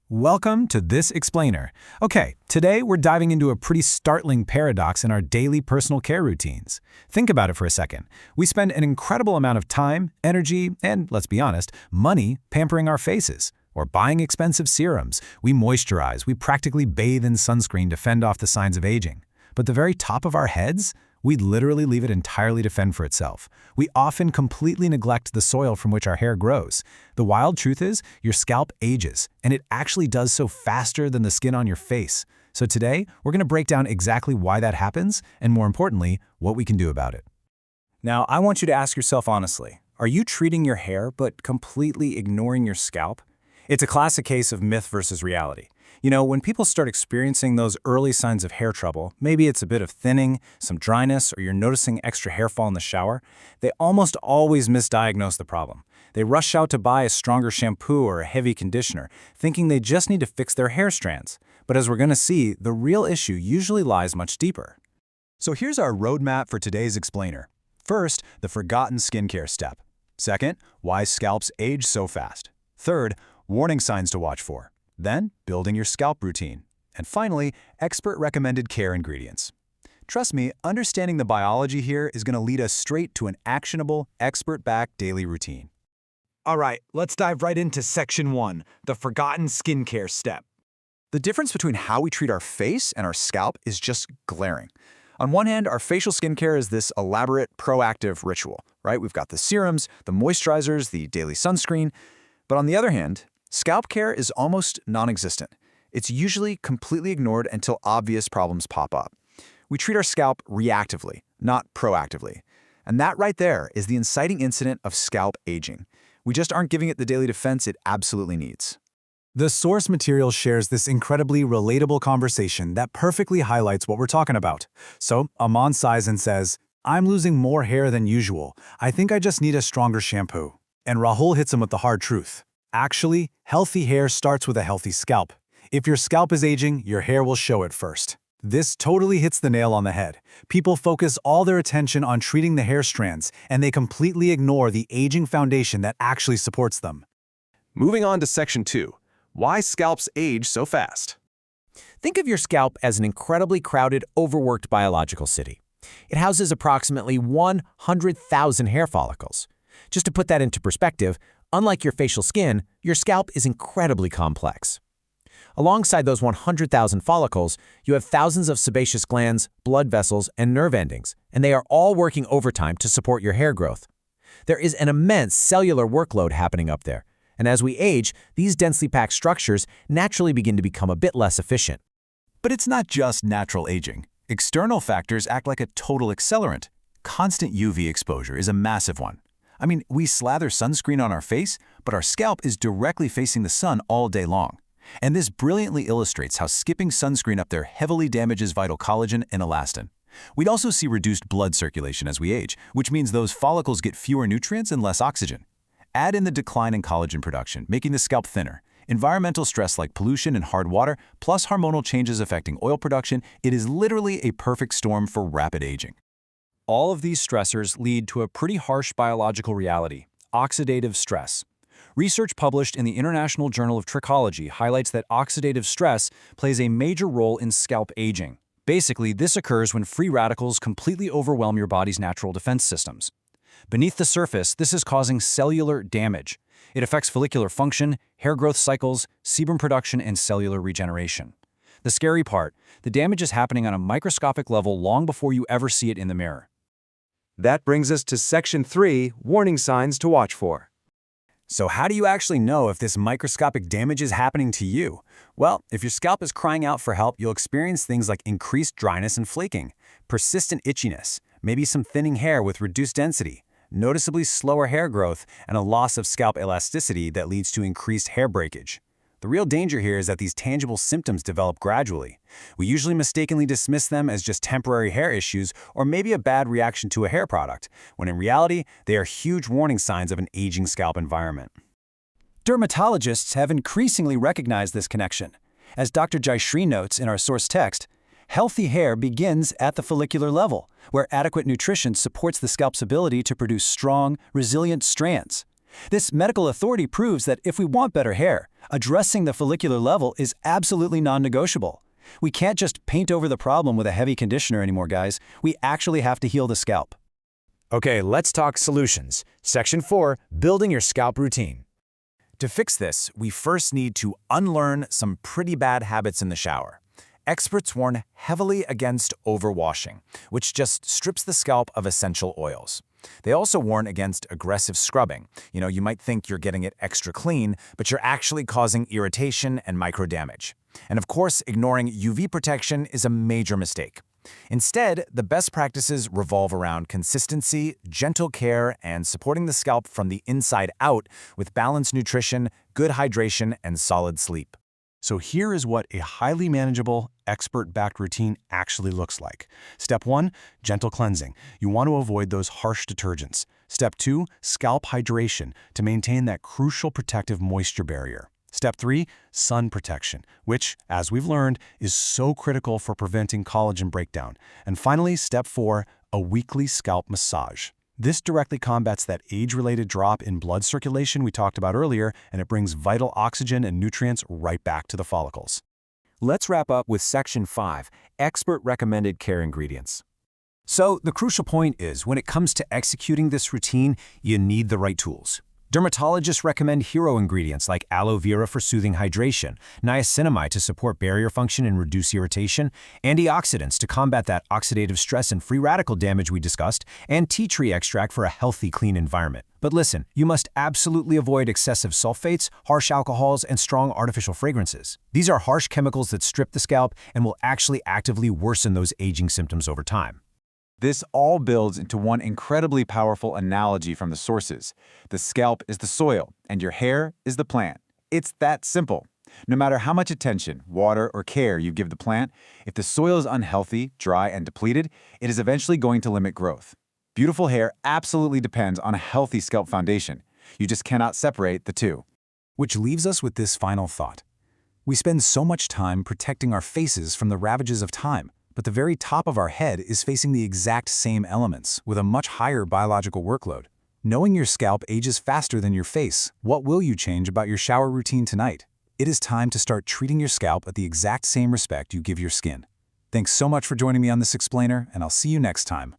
Welcome to This Explainer. Okay, today we're diving into a pretty startling paradox in our daily personal care routines. Think about it for a second. We spend an incredible amount of time, energy, and, let's be honest, money pampering our faces, or buying expensive serums. We moisturize, we practically bathe in sunscreen to fend off the signs of aging. But the very top of our heads? We literally leave it entirely to fend for itself. We often completely neglect the soil from which our hair grows. The wild truth is, your scalp ages, and it actually does so faster than the skin on your face. So today, we're going to break down exactly why that happens, and more importantly, what we can do about it. Now, I want you to ask yourself honestly, are you treating your hair but completely ignoring your scalp? It's a classic case of myth versus reality. You know, when people start experiencing those early signs of hair trouble, maybe it's a bit of thinning, some dryness, or you're noticing extra hair fall in the shower, they almost always misdiagnose the problem. They rush out to buy a stronger shampoo or a heavy conditioner, thinking they just need to fix their hair strands. But as we're going to see, the real issue usually lies much deeper. So here's our roadmap for today's explainer. First, the forgotten skincare step. Second, why scalps age so fast. Third, warning signs to watch for. Then, building your scalp routine. And finally, expert-recommended care ingredients. Trust me, understanding the biology here is going to lead us straight to an actionable, expert-backed daily routine. All right, let's dive right into Section 1, the forgotten skincare step. The difference between how we treat our face and our scalp is just glaring. On one hand, our facial skincare is this elaborate, proactive ritual, right? We've got the serums, the moisturizers, the daily sunscreen. But on the other hand, scalp care is almost non-existent. It's usually completely ignored until obvious problems pop up. We treat our scalp reactively, not proactively. And that right there is the inciting incident of scalp aging. We just aren't giving it the daily defense it absolutely needs. The source material shares this incredibly relatable conversation that perfectly highlights what we're talking about. So, Aman sighs and says, "I'm losing more hair than usual. I think I just need a stronger shampoo." And Rahul hits him with the hard truth. Actually, healthy hair starts with a healthy scalp. If your scalp is aging, your hair will show it first. This totally hits the nail on the head. People focus all their attention on treating the hair strands, and they completely ignore the aging foundation that actually supports them. Moving on to Section 2, why scalps age so fast. Think of your scalp as an incredibly crowded, overworked biological city. It houses approximately 100,000 hair follicles. Just to put that into perspective, unlike your facial skin, your scalp is incredibly complex. Alongside those 100,000 follicles, you have thousands of sebaceous glands, blood vessels, and nerve endings, and they are all working overtime to support your hair growth. There is an immense cellular workload happening up there, and as we age, these densely packed structures naturally begin to become a bit less efficient. But it's not just natural aging. External factors act like a total accelerant. Constant UV exposure is a massive one. I mean, we slather sunscreen on our face, but our scalp is directly facing the sun all day long. And this brilliantly illustrates how skipping sunscreen up there heavily damages vital collagen and elastin. We'd also see reduced blood circulation as we age, which means those follicles get fewer nutrients and less oxygen. Add in the decline in collagen production, making the scalp thinner. Environmental stress like pollution and hard water, plus hormonal changes affecting oil production, it is literally a perfect storm for rapid aging. All of these stressors lead to a pretty harsh biological reality, oxidative stress. Research published in the International Journal of Trichology highlights that oxidative stress plays a major role in scalp aging. Basically, this occurs when free radicals completely overwhelm your body's natural defense systems. Beneath the surface, this is causing cellular damage. It affects follicular function, hair growth cycles, sebum production, and cellular regeneration. The scary part, the damage is happening on a microscopic level long before you ever see it in the mirror. That brings us to Section 3, warning signs to watch for. So how do you actually know if this microscopic damage is happening to you? Well, if your scalp is crying out for help, you'll experience things like increased dryness and flaking, persistent itchiness, maybe some thinning hair with reduced density, noticeably slower hair growth, and a loss of scalp elasticity that leads to increased hair breakage. The real danger here is that these tangible symptoms develop gradually. We usually mistakenly dismiss them as just temporary hair issues or maybe a bad reaction to a hair product, when in reality, they are huge warning signs of an aging scalp environment. Dermatologists have increasingly recognized this connection. As Dr. Jaishree notes in our source text, healthy hair begins at the follicular level, where adequate nutrition supports the scalp's ability to produce strong, resilient strands. This medical authority proves that if we want better hair, addressing the follicular level is absolutely non-negotiable. We can't just paint over the problem with a heavy conditioner anymore, guys. We actually have to heal the scalp. Okay, let's talk solutions. Section 4, building your scalp routine. To fix this, we first need to unlearn some pretty bad habits in the shower. Experts warn heavily against overwashing, which just strips the scalp of essential oils. They also warn against aggressive scrubbing. You might think you're getting it extra clean, but you're actually causing irritation and microdamage. And of course, ignoring UV protection is a major mistake. Instead, the best practices revolve around consistency, gentle care, and supporting the scalp from the inside out with balanced nutrition, good hydration, and solid sleep. So here is what a highly manageable, expert-backed routine actually looks like. Step 1, gentle cleansing. You want to avoid those harsh detergents. Step 2, scalp hydration to maintain that crucial protective moisture barrier. Step 3, sun protection, which, as we've learned, is so critical for preventing collagen breakdown. And finally, Step 4, a weekly scalp massage. This directly combats that age-related drop in blood circulation we talked about earlier, and it brings vital oxygen and nutrients right back to the follicles. Let's wrap up with Section 5, expert-recommended care ingredients. So the crucial point is, when it comes to executing this routine, you need the right tools. Dermatologists recommend hero ingredients like aloe vera for soothing hydration, niacinamide to support barrier function and reduce irritation, antioxidants to combat that oxidative stress and free radical damage we discussed, and tea tree extract for a healthy, clean environment. But listen, you must absolutely avoid excessive sulfates, harsh alcohols, and strong artificial fragrances. These are harsh chemicals that strip the scalp and will actually actively worsen those aging symptoms over time. This all builds into one incredibly powerful analogy from the sources. The scalp is the soil, and your hair is the plant. It's that simple. No matter how much attention, water, or care you give the plant, if the soil is unhealthy, dry, and depleted, it is eventually going to limit growth. Beautiful hair absolutely depends on a healthy scalp foundation. You just cannot separate the two. Which leaves us with this final thought. We spend so much time protecting our faces from the ravages of time, but the very top of our head is facing the exact same elements with a much higher biological workload. Knowing your scalp ages faster than your face, what will you change about your shower routine tonight? It is time to start treating your scalp at the exact same respect you give your skin. Thanks so much for joining me on this explainer, and I'll see you next time.